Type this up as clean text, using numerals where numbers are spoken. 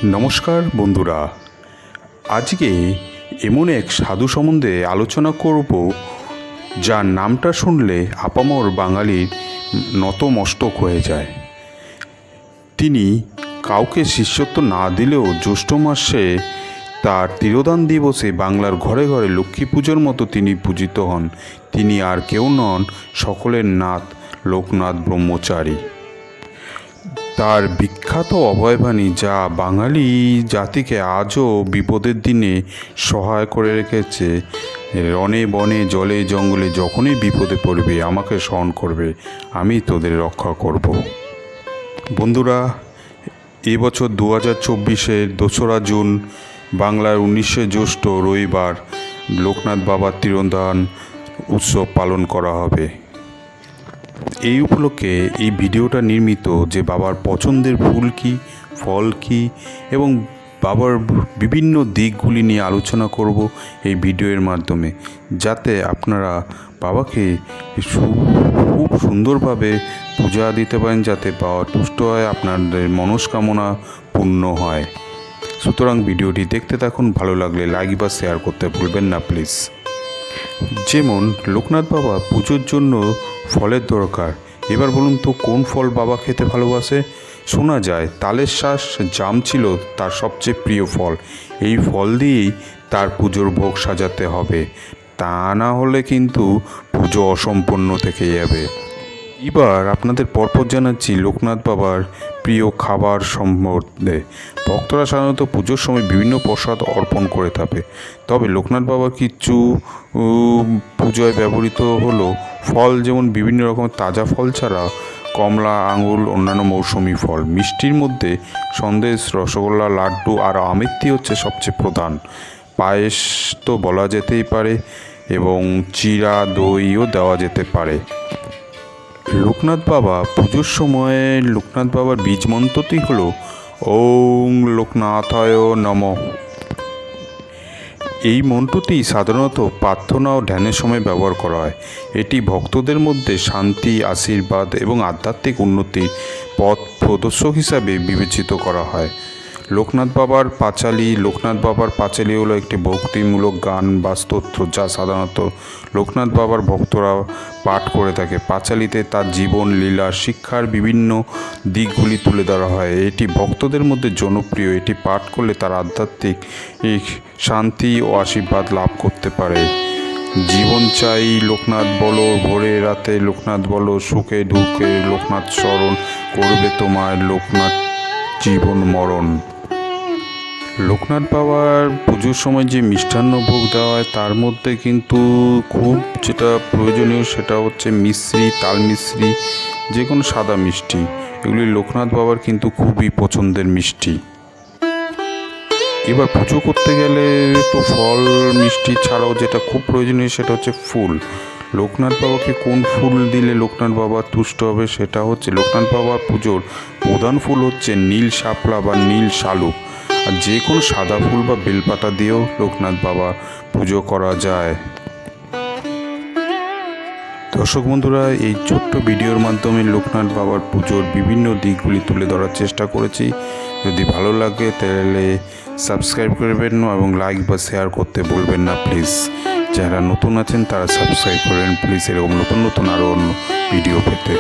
নমস্কার বন্ধুরা, আজকে এমন এক সাধু সম্বন্ধে আলোচনা করব যার নামটা শুনলে আপামর বাঙালির নতমস্তক হয়ে যায়। তিনি কাউকে শিষ্যত্ব না দিলেও জ্যৈষ্ঠ মাসে তার তিরোধান দিবসে বাংলার ঘরে ঘরে লক্ষ্মী পুজোর মতো তিনি পূজিত হন। তিনি আর কেউ নন, সকলের নাথ লোকনাথ ব্রহ্মচারী। তার বিখ্যাত অভয়বাণী যা বাঙালি জাতিকে আজও বিপদের দিনে সহায় করে রেখেছে। রণে বনে জলে জঙ্গলে যখনই বিপদে পড়বে আমাকে স্মরণ করবে, আমি তোদের রক্ষা করব। বন্ধুরা, এবছর 2024-এর 2রা জুন বাংলার 19শে জ্যৈষ্ঠ রবিবার লোকনাথ বাবার তিরোধান উৎসব পালন করা হবে। এই উপলক্ষে এই ভিডিওটা নির্মিত যে বাবার পছন্দের ফুল কী, ফল কী এবং বাবার বিভিন্ন দিকগুলি নিয়ে আলোচনা করব এই ভিডিওর মাধ্যমে, যাতে আপনারা বাবাকে খুব সুন্দরভাবে পূজা দিতে পারেন, যাতে বাবা তুষ্ট হয়, আপনাদের মনস্কামনা পূর্ণ হয়। সুতরাং ভিডিওটি দেখতে থাকুন, ভালো লাগলে লাইক বা শেয়ার করতে ভুলবেন না প্লিজ। যেমন লোকনাথ বাবা পুজোর জন্য ফলের দরকার। এবার বলুন তো কোন ফল বাবা খেতে ভালোবাসে? শোনা যায় তালের শ্বাস জাম ছিল তার সবচেয়ে প্রিয় ফল। এই ফল দিয়েই তার পুজোর ভোগ সাজাতে হবে, তা না হলে কিন্তু পুজো অসম্পূর্ণ থেকে যাবে। এবার আপনাদের পরপর জানাচ্ছি লোকনাথ বাবার প্রিয় খাবার সম্বন্ধে। ভক্তরা সাধারণত পুজোর সময় বিভিন্ন প্রসাদ অর্পণ করে থাকে, তবে লোকনাথ বাবার কিছু পূজায় ব্যবহৃত হলো ফল, যেমন বিভিন্ন রকমের তাজা ফল ছাড়া কমলা, আঙুর, অন্যান্য মৌসুমি ফল। মিষ্টির মধ্যে সন্দেশ, রসগোল্লা, লাড্ডু আর আমিত্তি হচ্ছে সবচেয়ে প্রধান। পায়েস তো বলা যেতেই পারে এবং চিড়া দইও দেওয়া যেতে পারে। লোকনাথ বাবা পুজোর সময় লোকনাথ বাবার বীজ মন্ত্রটি হলো ওং লোকনাথায় নমঃ। এই মন্ত্রটি সাধারণত প্রার্থনা ও ধ্যানের সময় ব্যবহার করা হয়। এটি ভক্তদের মধ্যে শান্তি, আশীর্বাদ এবং আধ্যাত্মিক উন্নতির পথ প্রদর্শক হিসাবে বিবেচিত করা হয়। লোকনাথ বাবার পাঁচালী হলো একটি ভক্তিমূলক গান বা স্তোত্র, যা সাধারণত লোকনাথ বাবার ভক্তরা পাঠ করে থাকে। পাঁচালীতে তার জীবন, লীলা, শিক্ষার বিভিন্ন দিকগুলি তুলে ধরা হয়। এটি ভক্তদের মধ্যে জনপ্রিয়। এটি পাঠ করলে তার আধ্যাত্মিক শান্তি ও আশীর্বাদ লাভ করতে পারে। জীবন চাই লোকনাথ বলো, ভোরে রাতে লোকনাথ বলো, সুখে দুঃখে লোকনাথ স্মরণ করবে তোমার লোকনাথ জীবন মরণ। লোকনাথ বাবার পুজোর সময় যে মিষ্টান্ন ভোগ দেওয়া হয় তার মধ্যে কিন্তু খুব যেটা প্রয়োজনীয় সেটা হচ্ছে মিশ্রি, তাল মিশ্রি, যে কোনো সাদা মিষ্টি। এগুলি লোকনাথ বাবার কিন্তু খুবই পছন্দের মিষ্টি। এবার পুজো করতে গেলে তো ফল মিষ্টি ছাড়াও যেটা খুব প্রয়োজনীয় সেটা হচ্ছে ফুল। লোকনাথ বাবাকে কোন ফুল দিলে লোকনাথ বাবা তুষ্ট হবে সেটা হচ্ছে, লোকনাথ বাবার পুজোর প্রধান ফুল হচ্ছে নীল শাপলা বা নীল শালুক, আর যে কোনো সাদা ফুল বা বেলপাতা দিয়েও লোকনাথ বাবা পুজো করা যায়। দর্শক বন্ধুরা, এই ছোট্ট ভিডিওর মাধ্যমে লোকনাথ বাবার পুজোর বিভিন্ন দিকগুলি তুলে ধরার চেষ্টা করেছি। যদি ভালো লাগে তাহলে সাবস্ক্রাইব করবেন এবং লাইক বা শেয়ার করতে ভুলবেন না প্লিজ। যারা নতুন আছেন তারা সাবস্ক্রাইব করবেন প্লিজ, এরকম নতুন নতুন আরও অন্য ভিডিও পেতে।